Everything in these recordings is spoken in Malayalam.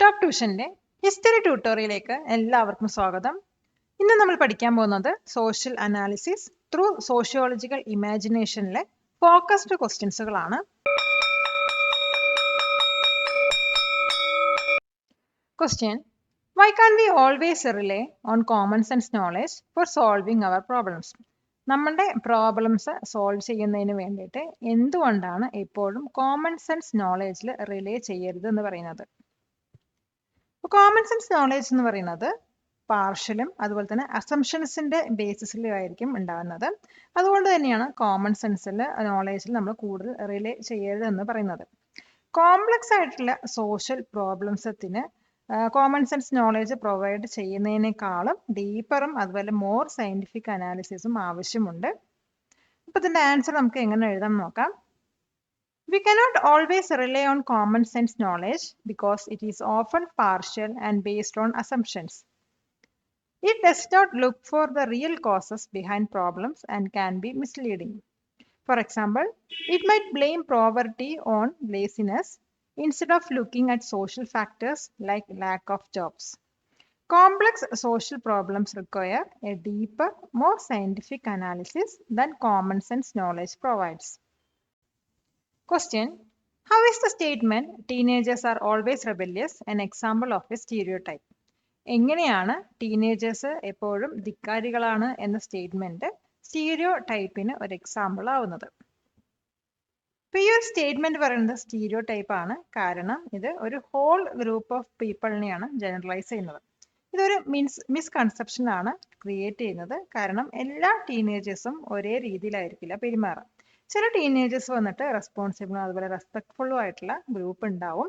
ടോപ്പ് ട്യൂഷന്റെ ഹിസ്റ്ററി ട്യൂട്ടോറിയലിലേക്ക് എല്ലാവർക്കും സ്വാഗതം. ഇന്ന് നമ്മൾ പഠിക്കാൻ പോകുന്നത് സോഷ്യൽ അനാലിസിസ് ത്രൂ സോഷ്യോളജിക്കൽ ഇമാജിനേഷനിലെ ഫോക്കസ്ഡ് ക്വസ്റ്റ്യൻസുകളാണ്. Question: why can we always rely on common sense knowledge for solving our problems? നമ്മുടെ പ്രോബ്ലംസ് സോൾവ് ചെയ്യുന്നതിന് വേണ്ടിയിട്ട് എന്തുകൊണ്ടാണ് എപ്പോഴും കോമൺ സെൻസ് നോളേജിൽ റിലേ ചെയ്യരുത് എന്ന് പറയുന്നത്? കോമൺ സെൻസ് നോളേജ് എന്ന് പറയുന്നത് പാർഷ്യലും അതുപോലെ തന്നെ അസംഷൻസിന്റെ ബേസിസിലും ആയിരിക്കും ഉണ്ടാകുന്നത്. അതുകൊണ്ട് തന്നെയാണ് കോമൺ സെൻസിൽ നോളേജിൽ നമ്മൾ കൂടുതൽ റിലേ ചെയ്യരുത് എന്ന് പറയുന്നത്. കോംപ്ലക്സ് ആയിട്ടുള്ള സോഷ്യൽ പ്രോബ്ലംസത്തിന് കോമൺ സെൻസ് നോളേജ് പ്രൊവൈഡ് ചെയ്യുന്നതിനേക്കാളും ഡീപ്പറും അതുപോലെ മോർ സയന്റിഫിക് അനാലിസിസും ആവശ്യമുണ്ട്. അപ്പൊ ഇതിന്റെ ആൻസർ നമുക്ക് എങ്ങനെ എഴുതാൻ നോക്കാം. We cannot always rely on common sense knowledge because it is often partial and based on assumptions. It does not look for the real causes behind problems and can be misleading. For example, it might blame poverty on laziness instead of looking at social factors like lack of jobs. Complex social problems require a deeper, more scientific analysis than common sense knowledge provides. Question: how is the statement teenagers are always rebellious an example of a stereotype? എങ്ങനെയാണ് ടീനേജേഴ്സ് എപ്പോഴും ധിക്കാരികളാണ് എന്ന സ്റ്റേറ്റ്മെന്റ് സ്റ്റീരിയോ ടൈപ്പിന് ഒരു എക്സാമ്പിൾ ആവുന്നത്? ഇപ്പൊ ഈ ഒരു സ്റ്റേറ്റ്മെന്റ് പറയുന്നത് സ്റ്റീരിയോ ടൈപ്പ് ആണ്. കാരണം ഇത് ഒരു ഹോൾ ഗ്രൂപ്പ് ഓഫ് പീപ്പിളിനെയാണ് ജനറലൈസ് ചെയ്യുന്നത്. ഇതൊരു മിസ്കൺസെപ്ഷൻ ആണ് ക്രിയേറ്റ് ചെയ്യുന്നത്. കാരണം എല്ലാ ടീനേജേഴ്സും ഒരേ രീതിയിലായിരിക്കില്ല പെരുമാറുക. ചില ടീനേജേഴ്സ് വന്നിട്ട് റെസ്പോൺസിബിളും അതുപോലെ റെസ്പെക്ട്ഫുള്ളും ആയിട്ടുള്ള ഗ്രൂപ്പ് ഉണ്ടാവും.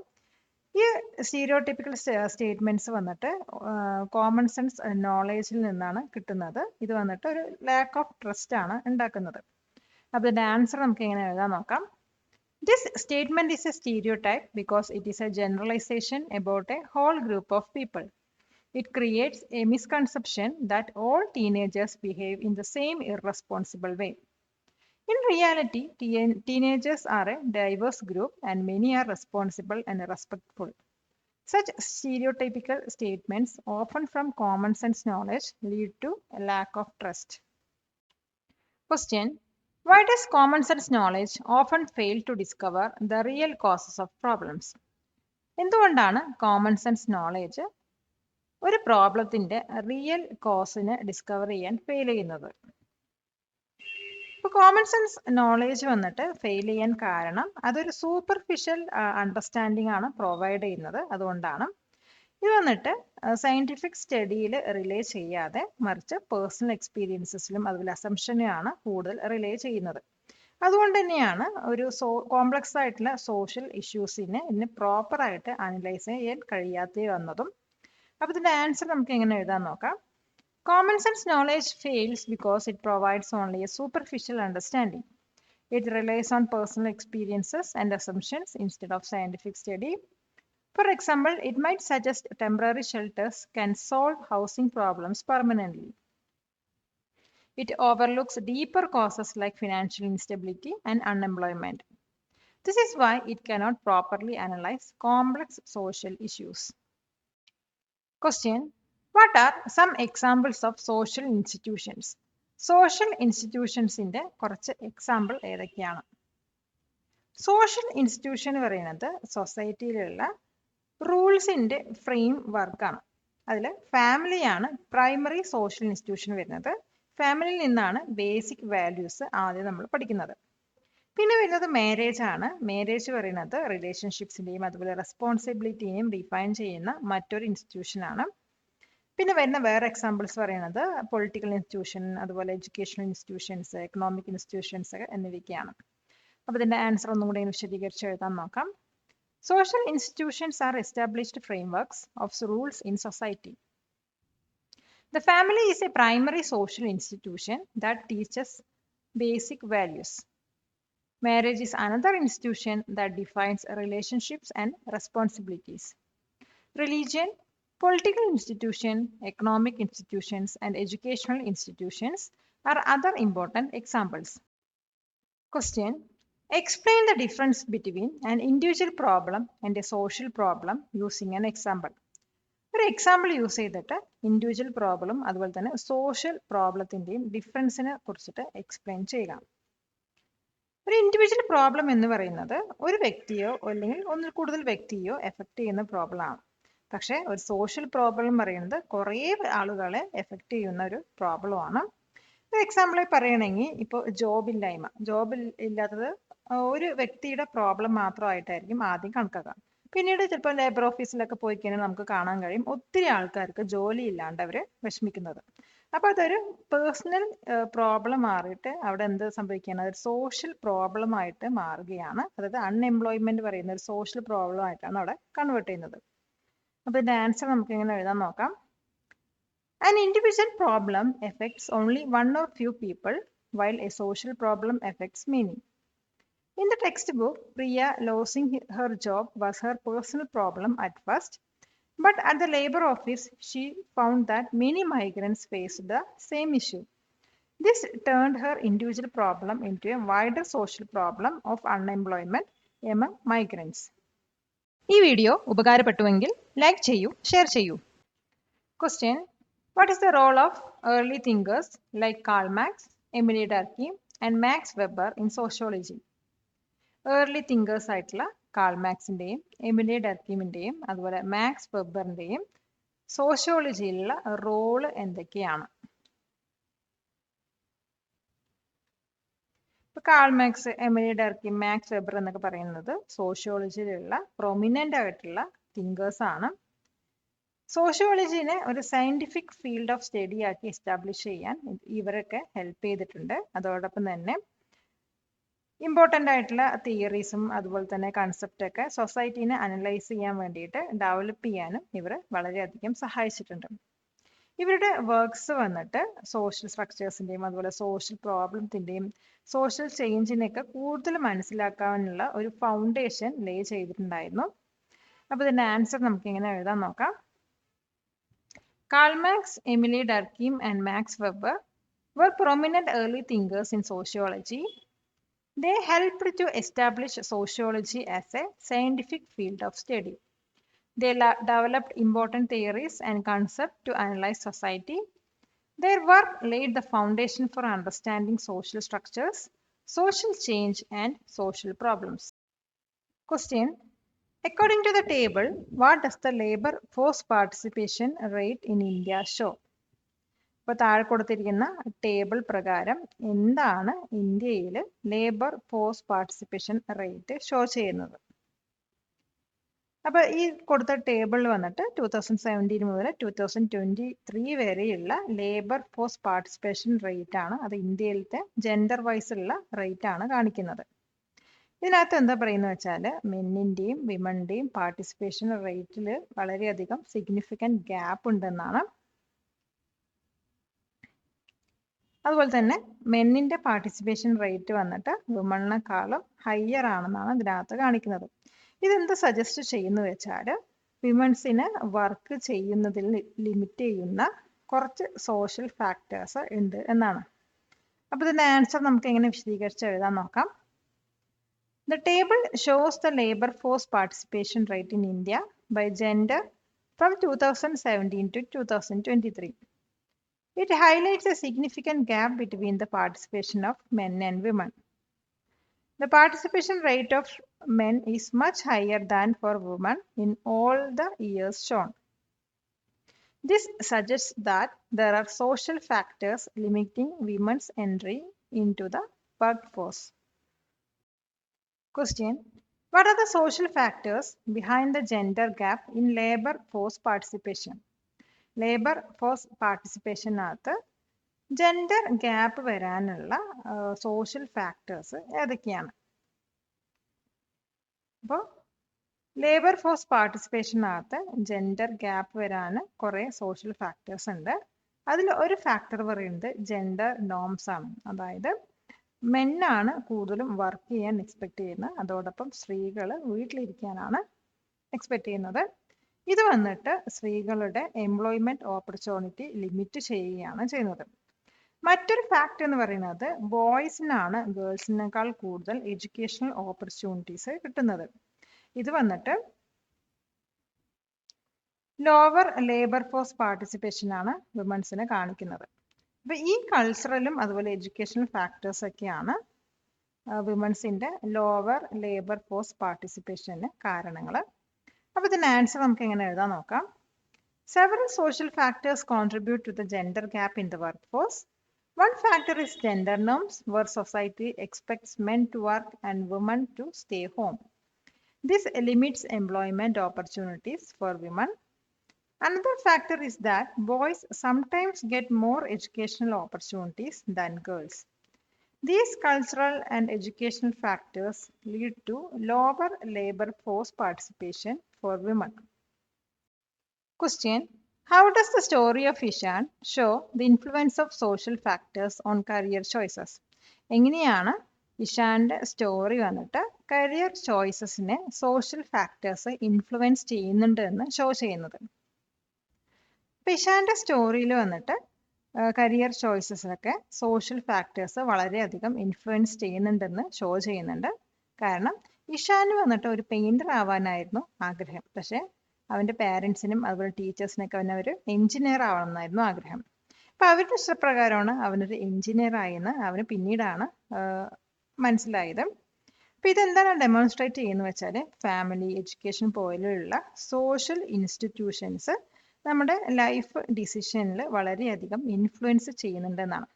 ഈ സ്റ്റീരിയോടിപ്പിക്കൽ സ്റ്റേറ്റ്മെന്റ്സ് വന്നിട്ട് കോമൺ സെൻസ് നോളേജിൽ നിന്നാണ് കിട്ടുന്നത്. ഇത് വന്നിട്ട് ഒരു ലാക്ക് ഓഫ് ട്രസ്റ്റ് ആണ് ഉണ്ടാക്കുന്നത്. അപ്പൊ ഇതിന്റെ ആൻസർ നമുക്ക് എങ്ങനെ എഴുതാൻ നോക്കാം. This statement is a stereotype because it is a generalisation about a whole group of people. It creates a misconception that all teenagers behave in the same irresponsible way. In reality, teenagers are a diverse group and many are responsible and respectful. Such stereotypical statements, often from common sense knowledge, lead to a lack of trust. Question: why does common sense knowledge often fail to discover the real causes of problems? എന്തുകൊണ്ടാണ് കോമൺ സെൻസ് നോളേജ് ഒരു പ്രോബ്ലത്തിന്റെ റിയൽ കോസിനെ ഡിസ്കവർ ചെയ്യാൻ ഫെയിൽ ചെയ്യുന്നത്? ഇപ്പൊ കോമൺ സെൻസ് നോളേജ് വന്നിട്ട് ഫെയിൽ ചെയ്യാൻ കാരണം അതൊരു സൂപ്പർഫിഷ്യൽ അണ്ടർസ്റ്റാൻഡിംഗ് ആണ് പ്രൊവൈഡ് ചെയ്യുന്നത്. അതുകൊണ്ടാണ് ഇത് വന്നിട്ട് സയന്റിഫിക് സ്റ്റഡിയിൽ റിലേ ചെയ്യാതെ മറിച്ച് പേഴ്സണൽ എക്സ്പീരിയൻസസിലും അതുപോലെ അസംഷനെയാണ് കൂടുതൽ റിലേ ചെയ്യുന്നത്. അതുകൊണ്ട് തന്നെയാണ് ഒരു കോംപ്ലക്സ് ആയിട്ടുള്ള സോഷ്യൽ ഇഷ്യൂസിനെ ഇന്ന് പ്രോപ്പർ ആയിട്ട് അനലൈസ് ചെയ്യാൻ കഴിയാതെ വന്നതും. അപ്പൊ ഇതിന്റെ ആൻസർ നമുക്ക് എങ്ങനെ എഴുതാൻ നോക്കാം. Common sense knowledge fails because it provides only a superficial understanding. It relies on personal experiences and assumptions instead of scientific study. For example, it might suggest temporary shelters can solve housing problems permanently. It overlooks deeper causes like financial instability and unemployment. This is why it cannot properly analyze complex social issues. Question: what are some examples of social institutions? Social institutionsന്റെ കുറച്ച് എക്സാമ്പിൾ ഏതൊക്കെയാണ്? സോഷ്യൽ ഇൻസ്റ്റിറ്റ്യൂഷൻ എന്ന് പറയുന്നത് സൊസൈറ്റിയിലുള്ള റൂൾസിന്റെ ഫ്രെയിം വർക്കാണ്. അതിൽ ഫാമിലിയാണ് പ്രൈമറി സോഷ്യൽ ഇൻസ്റ്റിറ്റ്യൂഷൻ വരുന്നത്. ഫാമിലിയിൽ നിന്നാണ് ബേസിക് വാല്യൂസ് ആദ്യം നമ്മൾ പഠിക്കുന്നത്. പിന്നെ വരുന്നത് മാരേജ് ആണ്. മാരേജ് പറയുന്നത് റിലേഷൻഷിപ്സിന്റെയും അതുപോലെ റെസ്പോൺസിബിലിറ്റിയെയും ഡിഫൈൻ ചെയ്യുന്ന മറ്റൊരു ഇൻസ്റ്റിറ്റ്യൂഷൻ ആണ്. പിന്നെ വരുന്ന വേറെ എക്സാമ്പിൾസ് പറയുന്നത് പൊളിറ്റിക്കൽ ഇൻസ്റ്റിറ്റ്യൂഷൻ അതുപോലെ എഡ്യൂക്കേഷണൽ ഇൻസ്റ്റിറ്റ്യൂഷൻസ് എക്കണോമിക് ഇൻസ്റ്റിറ്റ്യൂഷൻസ് എന്നിവയ്ക്കാണ്. അപ്പോൾ ഇതിന്റെ ആൻസർ ഒന്നും കൂടി വിശദീകരിച്ച് എഴുതാൻ നോക്കാം. Social institutions R established frameworks of rules in society. The family is a primary social institution that teaches basic values. Marriage is another institution that defines relationships and responsibilities. Religion, political institutions, economic institutions, and educational institutions are other important examples. Question: Explain the difference between an individual problem and a social problem using an example. ഒരു എക്സാമ്പിൾ യൂസ് ചെയ്തിട്ട് ഇൻഡിവിജ്വൽ പ്രോബ്ലം അതുപോലെ തന്നെ സോഷ്യൽ പ്രോബ്ലത്തിന്റെയും ഡിഫറൻസിനെ കുറിച്ചിട്ട് എക്സ്പ്ലെയിൻ ചെയ്യുക. ഒരു ഇൻഡിവിജ്വൽ പ്രോബ്ലം എന്ന് പറയുന്നത് ഒരു വ്യക്തിയോ അല്ലെങ്കിൽ ഒന്നിൽ കൂടുതൽ വ്യക്തിയോ എഫക്ട് ചെയ്യുന്ന പ്രോബ്ലം ആണ്. പക്ഷേ ഒരു സോഷ്യൽ പ്രോബ്ലം പറയുന്നത് കുറേ ആളുകളെ എഫക്ട് ചെയ്യുന്ന ഒരു പ്രോബ്ലം ആണ്. ഒരു എക്സാമ്പിൾ പറയണമെങ്കിൽ ഇപ്പോൾ ജോബ് ഇല്ലാത്തത് ഒരു വ്യക്തിയുടെ പ്രോബ്ലം മാത്രമായിട്ടായിരിക്കും ആദ്യം കണക്കാക്കുക. പിന്നീട് ചിലപ്പോൾ ലേബർ ഓഫീസിലൊക്കെ പോയി കഴിഞ്ഞാൽ നമുക്ക് കാണാൻ കഴിയും ഒത്തിരി ആൾക്കാർക്ക് ജോലി ഇല്ലാണ്ട് അവർ വിഷമിക്കുന്നത്. അപ്പോൾ അതൊരു പേഴ്സണൽ പ്രോബ്ലം മാറിയിട്ട് അവിടെ എന്ത് സംഭവിക്കുകയാണ്, അതൊരു സോഷ്യൽ പ്രോബ്ലം ആയിട്ട് മാറുകയാണ്. അതായത് അൺഎംപ്ലോയ്മെന്റ് പറയുന്ന ഒരു സോഷ്യൽ പ്രോബ്ലം ആയിട്ടാണ് അവിടെ കൺവേർട്ട് ചെയ്യുന്നത്. അപ്പോൾ ഇതിന്റെ ആൻസർ നമുക്ക് ഇങ്ങനെ എഴുതാൻ നോക്കാം. An individual problem affects only one or few people, while a social problem affects many. In the textbook, Priya losing her job was her personal problem at first, but at the labor office, she found that many migrants faced the same issue. This turned her individual problem into a wider social problem of unemployment among migrants. ഈ വീഡിയോ ഉപകാരപ്പെട്ടുവെങ്കിൽ ലൈക്ക് ചെയ്യൂ, ഷെയർ ചെയ്യൂ. Question: What is the role of early thinkers like Karl Marx, Emile Durkheim, and Max Weber in sociology? Early thinkers ആയിട്ടുള്ള കാൾ മാക്സിന്റെയും എമിലി ഡർക്കീമിന്റെയും അതുപോലെ മാക്സ് വെബറിന്റെയും സോഷ്യോളജിയിലുള്ള റോള് എന്തൊക്കെയാണ്? ഇപ്പൊ Karl Marx, Emile Durkheim, Max Weber എന്നൊക്കെ പറയുന്നത് സോഷ്യോളജിയിലുള്ള പ്രൊമിനന്റ് ആയിട്ടുള്ള തിങ്കേഴ്സ് ആണ്. സോഷ്യോളജിനെ ഒരു സയന്റിഫിക് ഫീൽഡ് ഓഫ് സ്റ്റഡി ആക്കി എസ്റ്റാബ്ലിഷ് ചെയ്യാൻ ഇവരൊക്കെ ഹെൽപ്പ് ചെയ്തിട്ടുണ്ട്. അതോടൊപ്പം തന്നെ ഇമ്പോർട്ടൻ്റ് ആയിട്ടുള്ള തിയറീസും അതുപോലെ തന്നെ കൺസെപ്റ്റ് ഒക്കെ സൊസൈറ്റീനെ അനലൈസ് ചെയ്യാൻ വേണ്ടിയിട്ട് ഡെവലപ്പ് ചെയ്യാനും ഇവർ വളരെയധികം സഹായിച്ചിട്ടുണ്ട്. ഇവരുടെ വർക്ക്സ് വന്നിട്ട് സോഷ്യൽ സ്ട്രക്ചേഴ്സിൻ്റെയും അതുപോലെ സോഷ്യൽ പ്രോബ്ലത്തിൻ്റെയും സോഷ്യൽ ചേഞ്ചിനെയൊക്കെ കൂടുതൽ മനസ്സിലാക്കാനുള്ള ഒരു ഫൗണ്ടേഷൻ ലേ ചെയ്തിട്ടുണ്ടായിരുന്നു. അപ്പോൾ ഇതിൻ്റെ ആൻസർ നമുക്ക് ഇങ്ങനെ എഴുതാൻ നോക്കാം. Karl Marx, Emile Durkheim, and Max Weber were prominent early thinkers in sociology. They helped to establish sociology as a scientific field of study. They developed important theories and concepts to analyze society. Their work laid the foundation for understanding social structures, social change, and social problems. Question: According to the table, what does the labor force participation rate in India show? ഇപ്പോൾ താഴെ കൊടുത്തിരിക്കുന്ന ടേബിൾ പ്രകാരം എന്താണ് ഇന്ത്യയിൽ labour force participation rate show ചെയ്യുന്നത്? അപ്പോൾ ഈ കൊടുത്ത ടേബിളിൽ വന്നിട്ട് 2017 മുതൽ 2023 വരെയുള്ള ലേബർ ഫോഴ്സ് പാർട്ടിസിപ്പേഷൻ റേറ്റ് ആണ്. അത് ഇന്ത്യയിലത്തെ ജെൻഡർ വൈസ് ഉള്ള റേറ്റ് ആണ് കാണിക്കുന്നത്. ഇതിനകത്ത് എന്താ പറയുന്നത് വെച്ചാൽ മെന്നിൻ്റെയും വിമണിൻ്റെയും പാർട്ടിസിപ്പേഷൻ റേറ്റിൽ വളരെയധികം സിഗ്നിഫിക്കൻറ്റ് ഗ്യാപ്പ് ഉണ്ടെന്നാണ്. അതുപോലെ തന്നെ മെന്നിൻ്റെ പാർട്ടിസിപ്പേഷൻ റേറ്റ് വന്നിട്ട് വിമണിനെക്കാളും ഹയർ ആണെന്നാണ് ഇതിനകത്ത് കാണിക്കുന്നത്. ഇതെന്ത് സജസ്റ്റ് ചെയ്യുന്നു വെച്ചാൽ വിമൻസിന് വർക്ക് ചെയ്യുന്നതിൽ ലിമിറ്റ് ചെയ്യുന്ന കുറച്ച് സോഷ്യൽ ഫാക്ടേഴ്സ് ഉണ്ട് എന്നാണ്. അപ്പോൾ ഇതിൻ്റെ ആൻസർ നമുക്ക് എങ്ങനെ വിശദീകരിച്ച് എഴുതാൻ നോക്കാം. The table shows the labor force participation rate in India by gender from 2017 to 2023. It highlights a significant gap between the participation of men and women. The participation rate of men is much higher than for women in all the years shown. This suggests that there are social factors limiting women's entry into the workforce. Question: What are the social factors behind the gender gap in labor force participation? Labor force participation അകത്ത് ജെൻഡർ ഗ്യാപ്പ് വരാനുള്ള സോഷ്യൽ ഫാക്ടേഴ്സ് ഏതൊക്കെയാണ്? അപ്പോൾ ലേബർ ഫോഴ്സ് പാർട്ടിസിപ്പേഷനകത്ത് ജെൻഡർ ഗ്യാപ്പ് വരാൻ കുറേ സോഷ്യൽ ഫാക്ടേഴ്സ് ഉണ്ട്. അതിൽ ഒരു ഫാക്ടർ പറയുന്നത് ജെൻഡർ നോംസ് ആണ്. അതായത് മെന്നാണ് കൂടുതലും വർക്ക് ചെയ്യാൻ എക്സ്പെക്ട് ചെയ്യുന്നത്, അതോടൊപ്പം സ്ത്രീകൾ വീട്ടിലിരിക്കാനാണ് എക്സ്പെക്ട് ചെയ്യുന്നത്. ഇത് വന്നിട്ട് സ്ത്രീകളുടെ എംപ്ലോയ്മെന്റ് ഓപ്പർച്യൂണിറ്റി ലിമിറ്റ് ചെയ്യുകയാണ് ചെയ്യുന്നത്. മറ്റൊരു ഫാക്ട് എന്ന് പറയുന്നത് ബോയ്സിനാണ് ഗേൾസിനേക്കാൾ കൂടുതൽ എഡ്യൂക്കേഷണൽ ഓപ്പർച്യൂണിറ്റീസ് കിട്ടുന്നത്. ഇത് വന്നിട്ട് ലോവർ ലേബർ ഫോഴ്സ് പാർട്ടിസിപ്പേഷൻ ആണ് വിമൻസിനെ കാണിക്കുന്നത്. അപ്പൊ ഈ കൾച്ചറലും അതുപോലെ എഡ്യൂക്കേഷണൽ ഫാക്ടേഴ്സ് ഒക്കെയാണ് വിമൻസിന്റെ ലോവർ ലേബർ ഫോഴ്സ് പാർട്ടിസിപ്പേഷന് കാരണങ്ങൾ. അപ്പൊ ഇതിന്റെ ആൻസർ നമുക്ക് എങ്ങനെ എഴുതാൻ നോക്കാം. Several social factors contribute to the gender gap in the workforce. One factor is gender norms, where society expects men to work and women to stay home. This limits employment opportunities for women. Another factor is that boys sometimes get more educational opportunities than girls. These cultural and educational factors lead to lower labor force participation for women. Question: how does the story of Ishan show the influence of social factors on career choices? എങ്ങനെയാണ് ഇഷാന്റെ സ്റ്റോറി വന്നിട്ട് കരിയർ ചോയ്സസിനെ സോഷ്യൽ ഫാക്ടേഴ്സ് ഇൻഫ്ലുവൻസ് ചെയ്യുന്നുണ്ട് എന്ന് ഷോ ചെയ്യുന്നത്? ഇപ്പൊ ഇഷാന്റെ സ്റ്റോറിയിൽ വന്നിട്ട് കരിയർ ചോയ്സസിലൊക്കെ സോഷ്യൽ ഫാക്ടേഴ്സ് വളരെയധികം ഇൻഫ്ലുവൻസ് ചെയ്യുന്നുണ്ടെന്ന് ഷോ ചെയ്യുന്നുണ്ട്. കാരണം ഇഷാന് വന്നിട്ട് ഒരു പെയിന്റർ ആവാനായിരുന്നു ആഗ്രഹം. പക്ഷെ അവന്റെ പാരൻസിനും അതുപോലെ ടീച്ചേഴ്സിനൊക്കെ അവനൊരു എഞ്ചിനീയർ ആവണമെന്നായിരുന്നു ആഗ്രഹം. അപ്പൊ അവരുടെ ഇഷ്ടപ്രകാരമാണ് അവനൊരു എഞ്ചിനീയർ ആയെന്ന് അവന് പിന്നീടാണ് മനസ്സിലായത്. അപ്പൊ ഇതെന്താണ് ഡെമോൺസ്ട്രേറ്റ് ചെയ്യുന്നത് വെച്ചാൽ ഫാമിലി, എഡ്യൂക്കേഷൻ പോലെയുള്ള സോഷ്യൽ ഇൻസ്റ്റിറ്റ്യൂഷൻസ് നമ്മുടെ ലൈഫ് ഡിസിഷനിൽ വളരെയധികം ഇൻഫ്ലുവൻസ് ചെയ്യുന്നുണ്ടെന്നാണ്.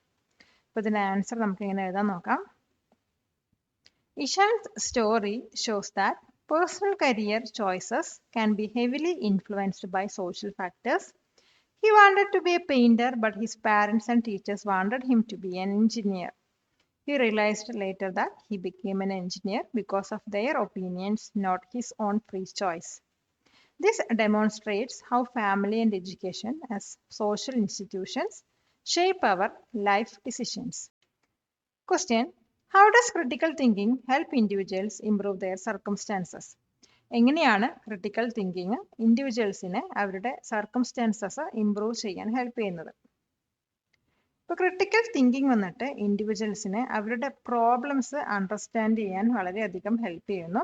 അപ്പൊ ഇതിന്റെ ആൻസർ നമുക്ക് എങ്ങനെ എഴുതാൻ നോക്കാം. Ishan's story shows that personal career choices can be heavily influenced by social factors. He wanted to be a painter, but his parents and teachers wanted him to be an engineer. He realized later that he became an engineer because of their opinions, not his own free choice. This demonstrates how family and education as social institutions shape our life decisions. Question: how does critical thinking help individuals improve their circumstances? എങ്ങനെയാണ് ക്രിട്ടിക്കൽ തിങ്കിങ് ഇൻഡിവിജ്വൽസിനെ അവരുടെ സർക്കംസ്റ്റാൻസസ് ഇംപ്രൂവ് ചെയ്യാൻ ഹെൽപ്പ് ചെയ്യുന്നത്? ഇപ്പൊ ക്രിട്ടിക്കൽ തിങ്കിങ് വന്നിട്ട് ഇൻഡിവിജ്വൽസിനെ അവരുടെ പ്രോബ്ലംസ് അണ്ടർസ്റ്റാൻഡ് ചെയ്യാൻ വളരെയധികം ഹെൽപ്പ് ചെയ്യുന്നു.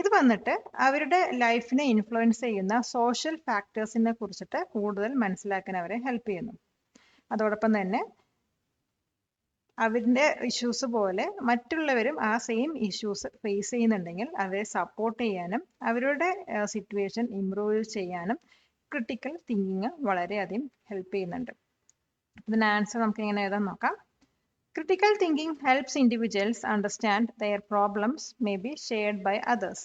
ഇത് വന്നിട്ട് അവരുടെ ലൈഫിനെ ഇൻഫ്ലുവൻസ് ചെയ്യുന്ന സോഷ്യൽ ഫാക്ടേഴ്സിനെ കുറിച്ചിട്ട് കൂടുതൽ മനസ്സിലാക്കാൻ അവരെ ഹെൽപ്പ് ചെയ്യുന്നു. അതോടൊപ്പം തന്നെ അവരുടെ ഇഷ്യൂസ് പോലെ മറ്റുള്ളവരും ആ സെയിം ഇഷ്യൂസ് ഫേസ് ചെയ്യുന്നുണ്ടെങ്കിൽ അവരെ സപ്പോർട്ട് ചെയ്യാനും അവരുടെ സിറ്റുവേഷൻ ഇംപ്രൂവ് ചെയ്യാനും ക്രിട്ടിക്കൽ തിങ്കിങ് വളരെയധികം ഹെൽപ്പ് ചെയ്യുന്നുണ്ട്. ഇതിന് ആൻസർ നമുക്ക് എങ്ങനെ എഴുതാൻ നോക്കാം. Critical thinking helps individuals understand their problems may be shared by others.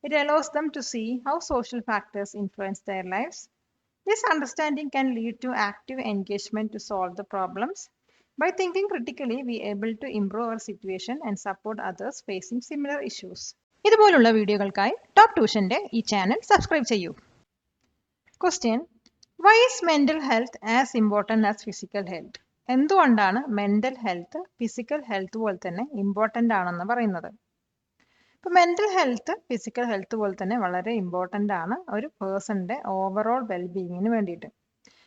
It allows them to see how social factors influence their lives. This understanding can lead to active engagement to solve the problems. By thinking critically, we are able to improve our situation and support others facing similar issues. ഇതുപോലുള്ള വീഡിയോകൾക്കായി ടോപ്പ് ട്യൂഷന്റെ ഈ ചാനൽ സബ്സ്ക്രൈബ് ചെയ്യൂ. Question: why is mental health as important as physical health? എന്തുകൊണ്ടാണ് മെന്റൽ ഹെൽത്ത് ഫിസിക്കൽ ഹെൽത്ത് പോലെ തന്നെ ഇമ്പോർട്ടൻ്റ് ആണെന്ന് പറയുന്നത്? ഇപ്പൊ മെന്റൽ ഹെൽത്ത് ഫിസിക്കൽ ഹെൽത്ത് പോലെ തന്നെ വളരെ ഇമ്പോർട്ടൻ്റ് ആണ് ഒരു പേഴ്സണിന്റെ ഓവറോൾ വെൽബീയിങ്ങിന് വേണ്ടിയിട്ട്.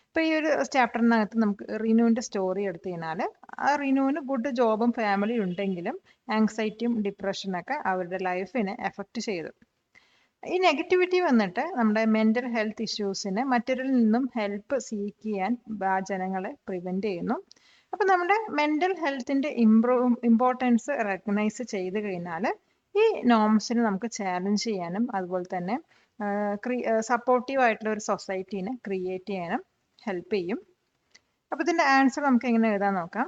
ഇപ്പൊ ഈ ഒരു ചാപ്റ്ററിനകത്ത് നമുക്ക് റിനുവിന്റെ സ്റ്റോറി എടുത്തു കഴിഞ്ഞാൽ ആ റിനുവിന് ഗുഡ് ജോബും ഫാമിലിയും ഉണ്ടെങ്കിലും ആങ്സൈറ്റിയും ഡിപ്രഷനൊക്കെ അവരുടെ ലൈഫിനെ എഫക്റ്റ് ചെയ്തു. ഈ നെഗറ്റിവിറ്റി വന്നിട്ട് നമ്മുടെ മെന്റൽ ഹെൽത്ത് ഇഷ്യൂസിനെ മറ്റൊരിൽ നിന്നും ഹെൽപ്പ് സീക്ക് ചെയ്യാൻ ജനങ്ങളെ പ്രിവെന്റ് ചെയ്യുന്നു. അപ്പൊ നമ്മുടെ മെന്റൽ ഹെൽത്തിന്റെ ഇമ്പോർട്ടൻസ് റെക്കഗ്നൈസ് ചെയ്ത് കഴിഞ്ഞാൽ ഈ നോംസിനെ നമുക്ക് ചാലഞ്ച് ചെയ്യാനും അതുപോലെ തന്നെ സപ്പോർട്ടീവ് ആയിട്ടുള്ള ഒരു സൊസൈറ്റീനെ ക്രിയേറ്റ് ചെയ്യാനും ഹെൽപ്പ് ചെയ്യും. അപ്പൊ ഇതിന്റെ ആൻസർ നമുക്ക് എങ്ങനെ എഴുതാൻ നോക്കാം.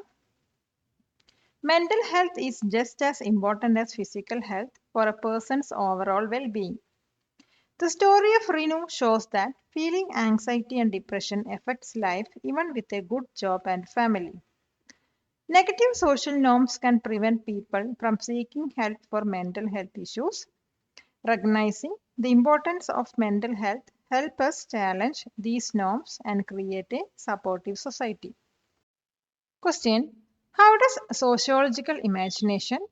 Mental health is just as important as physical health four a person's overall well-being. The story of Rinu shows that feeling anxiety and depression affects life even with a good job and family. Negative social norms can prevent people from seeking help for mental health issues. Recognizing the importance of mental health help us challenge these norms and create a supportive society. Question: how does sociological imagination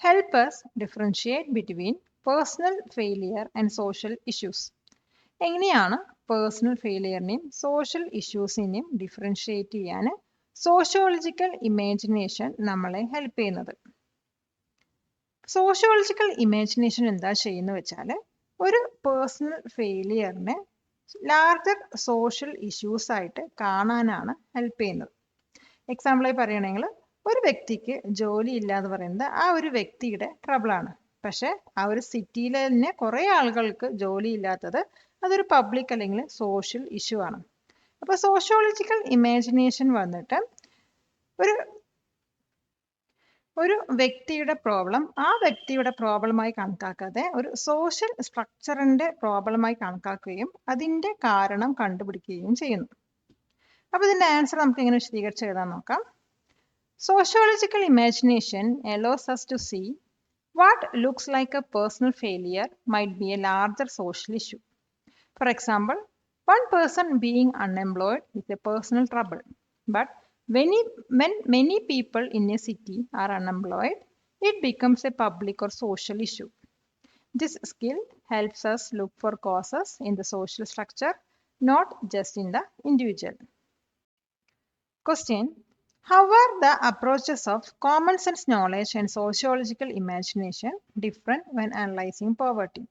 help us differentiate between personal failure and social issues? എങ്ങനെയാണ് പേഴ്സണൽ ഫെയിലിയറിനെയും സോഷ്യൽ ഇഷ്യൂസിനെയും ഡിഫറൻഷിയേറ്റ് ചെയ്യാൻ സോഷ്യോളജിക്കൽ ഇമാജിനേഷൻ നമ്മളെ ഹെൽപ്പ് ചെയ്യുന്നത്. സോഷ്യോളജിക്കൽ ഇമാജിനേഷൻ എന്താ ചെയ്യുന്നത് വെച്ചാൽ ഒരു പേഴ്സണൽ ഫെയിലിയറിനെ ലാർജർ സോഷ്യൽ ഇഷ്യൂസ് ആയിട്ട് കാണാനാണ് ഹെൽപ്പ് ചെയ്യുന്നത്. എക്സാമ്പിളായി പറയുകയാണെങ്കിൽ ഒരു വ്യക്തിക്ക് ജോലി ഇല്ല എന്ന് പറയുന്നത് ആ ഒരു വ്യക്തിയുടെ ട്രബിളാണ്. പക്ഷെ ആ ഒരു സിറ്റിയിൽ തന്നെ കുറേ ആളുകൾക്ക് ജോലി ഇല്ലാത്തത് അതൊരു പബ്ലിക് അല്ലെങ്കിൽ സോഷ്യൽ ഇഷ്യൂ ആണ്. അപ്പോൾ സോഷ്യോളജിക്കൽ ഇമാജിനേഷൻ വന്നിട്ട് ഒരു വ്യക്തിയുടെ പ്രോബ്ലം ആ വ്യക്തിയുടെ പ്രോബ്ലമായി കണക്കാക്കാതെ ഒരു സോഷ്യൽ സ്ട്രക്ചറിന്റെ പ്രോബ്ലമായി കണക്കാക്കുകയും അതിന്റെ കാരണം കണ്ടുപിടിക്കുകയും ചെയ്യുന്നു. അപ്പോൾ ഇതിന്റെ ആൻസർ നമുക്ക് എങ്ങനെ വിശദീകരിച്ച് എഴുതാൻ നോക്കാം. Sociological imagination allows us to see what looks like a personal failure might be a larger social issue. For example, one person being unemployed is a personal trouble, but when many people in a city are unemployed, it becomes a public or social issue. This skill helps us look for causes in the social structure, not just in the individual. Question: how are the approaches of common sense knowledge and sociological imagination different when analyzing poverty?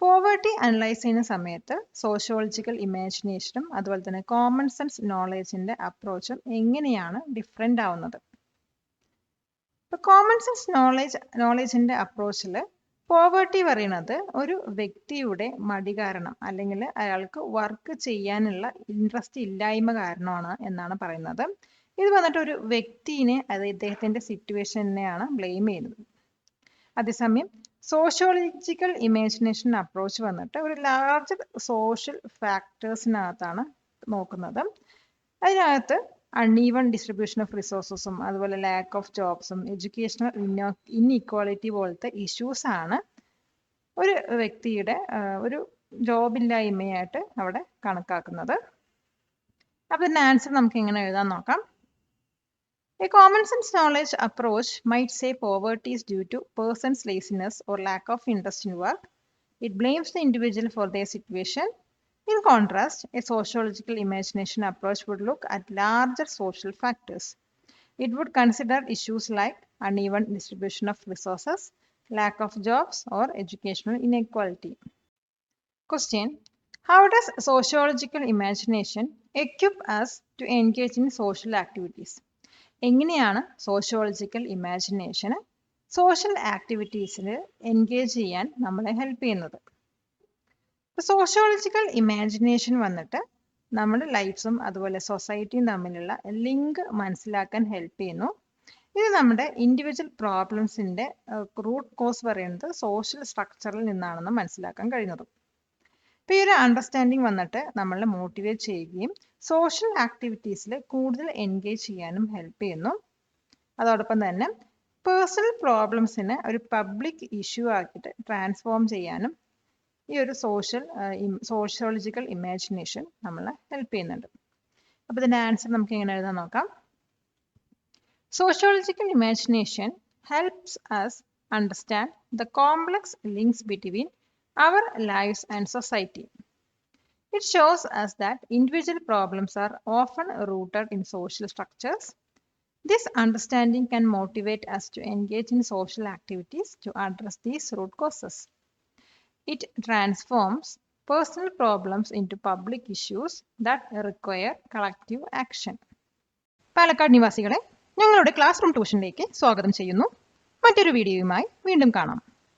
Poverty analyse ചെയ്യുന്ന സമയത്ത് സോഷ്യോളജിക്കൽ ഇമാജിനേഷനും അതുപോലെ തന്നെ കോമൺ സെൻസ് നോളേജിന്റെ അപ്രോച്ചും എങ്ങനെയാണ് ഡിഫറെൻ്റ് ആവുന്നത്? ഇപ്പൊ കോമൺ സെൻസ് നോളേജിന്റെ അപ്രോച്ചിൽ പോവേർട്ടി പറയുന്നത് ഒരു വ്യക്തിയുടെ മടി കാരണം അല്ലെങ്കിൽ അയാൾക്ക് വർക്ക് ചെയ്യാനുള്ള ഇൻട്രസ്റ്റ് ഇല്ലായ്മ കാരണമാണ് എന്നാണ് പറയുന്നത്. ഇത് വന്നിട്ട് ഒരു വ്യക്തിനെ അത് ഇദ്ദേഹത്തിന്റെ സിറ്റുവേഷനെയാണ് ബ്ലെയിം ചെയ്യുന്നത്. അതേസമയം സോഷ്യോളജിക്കൽ ഇമാജിനേഷൻ അപ്രോച്ച് വന്നിട്ട് ഒരു ലാർജ് സോഷ്യൽ ഫാക്ടേഴ്സിനകത്താണ് നോക്കുന്നത്. അതിനകത്ത് അൺഈവൺ ഡിസ്ട്രിബ്യൂഷൻ ഓഫ് റിസോഴ്സസും അതുപോലെ ലാക്ക് ഓഫ് ജോബ്സും എഡ്യൂക്കേഷണൽ ഇൻഇക്വാളിറ്റി പോലത്തെ ഇഷ്യൂസ് ആണ് ഒരു വ്യക്തിയുടെ ഒരു ജോബില്ലായ്മയായിട്ട് അവിടെ കണക്കാക്കുന്നത്. അപ്പോൾ ഇതിന്റെ ആൻസർ നമുക്ക് എങ്ങനെ എഴുതാൻ നോക്കാം. A common sense knowledge approach might say poverty is due to person's laziness or lack of interest in work. It blames the individual for their situation. In contrast, a sociological imagination approach would look at larger social factors. It would consider issues like uneven distribution of resources, lack of jobs, or educational inequality. Question: how does sociological imagination equip us to engage in social activities? എങ്ങനെയാണ് സോഷ്യോളജിക്കൽ ഇമാജിനേഷന് സോഷ്യൽ ആക്ടിവിറ്റീസിൽ എൻഗേജ് ചെയ്യാൻ നമ്മളെ ഹെൽപ്പ് ചെയ്യുന്നത്? സോഷ്യോളജിക്കൽ ഇമാജിനേഷൻ വന്നിട്ട് നമ്മുടെ ലൈഫ്സും അതുപോലെ സൊസൈറ്റിയും തമ്മിലുള്ള ലിങ്ക് മനസ്സിലാക്കാൻ ഹെൽപ്പ് ചെയ്യുന്നു. ഇത് നമ്മുടെ ഇൻഡിവിജ്വൽ പ്രോബ്ലംസിന്റെ റൂട്ട് കോസ് പറയുന്നത് സോഷ്യൽ സ്ട്രക്ചറിൽ നിന്നാണെന്ന് മനസ്സിലാക്കാൻ കഴിയുന്നത്. അപ്പോൾ ഈ ഒരു അണ്ടർസ്റ്റാൻഡിങ് വന്നിട്ട് നമ്മളെ മോട്ടിവേറ്റ് ചെയ്യുകയും സോഷ്യൽ ആക്ടിവിറ്റീസിൽ കൂടുതൽ എൻഗേജ് ചെയ്യാനും ഹെൽപ്പ് ചെയ്യുന്നു. അതോടൊപ്പം തന്നെ പേഴ്സണൽ പ്രോബ്ലംസിനെ ഒരു പബ്ലിക് ഇഷ്യൂ ആക്കിയിട്ട് ട്രാൻസ്ഫോം ചെയ്യാനും ഈ ഒരു സോഷ്യോളജിക്കൽ ഇമാജിനേഷൻ നമ്മളെ ഹെൽപ്പ് ചെയ്യുന്നുണ്ട്. അപ്പോൾ ഇതിൻ്റെ ആൻസർ നമുക്ക് എങ്ങനെ എഴുതാൻ നോക്കാം. Sociological imagination helps us understand the complex links between our lives and society. It shows us that individual problems are often rooted in social structures. This understanding can motivate us to engage in social activities to address these root causes. It transforms personal problems into public issues that require collective action. Palakkad നിവാസികളെ ഞങ്ങളുടെ ക്ലാസ് റൂം ട്യൂഷനിലേക്ക് സ്വാഗതം ചെയ്യുന്നു. മറ്റൊരു വീഡിയോയുമായി വീണ്ടും കാണാം.